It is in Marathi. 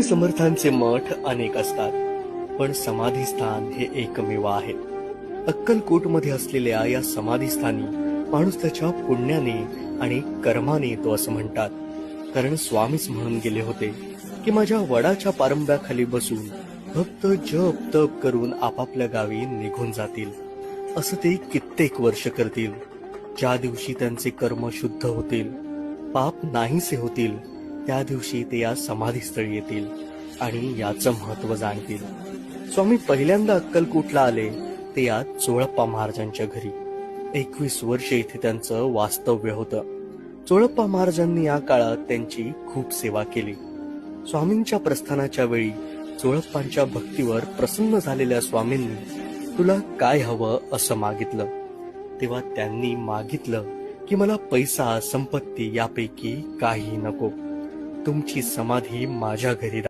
समर्थांचे मठ अनेक असतात, पण समाधीस्थान हे एकमेव आहे. अक्कलकोटमध्ये असलेल्या या समाधीस्थानी माणूस त्याच्या पुण्याने आणि कर्माने येतो असं म्हणतात. कारण स्वामीच म्हणून गेले होते की माझ्या वडाच्या पारंब्याखाली बसून भक्त जप तप करून आपापल्या गावी निघून जातील. असं ते कित्येक वर्ष करतील. ज्या दिवशी त्यांचे कर्म शुद्ध होतील, पाप नाहीसे होतील, त्या दिवशी ते या समाधीस्थळी येतील आणि याचं महत्व जाणतील. स्वामी पहिल्यांदा अक्कलकोटला आले ते या चोळप्पा महाराजांच्या घरी. 21 वर्ष इथे त्यांचं वास्तव्य होतं. चोळप्पा महाराजांनी या काळात त्यांची खूप सेवा केली. स्वामींच्या प्रस्थानाच्या वेळी चोळप्पांच्या भक्तीवर प्रसन्न झालेल्या स्वामींनी तुला काय हवं असं मागितलं. तेव्हा त्यांनी मागितलं की मला पैसा संपत्ती यापैकी काही नको, तुमची समाधी माझ्या घरी.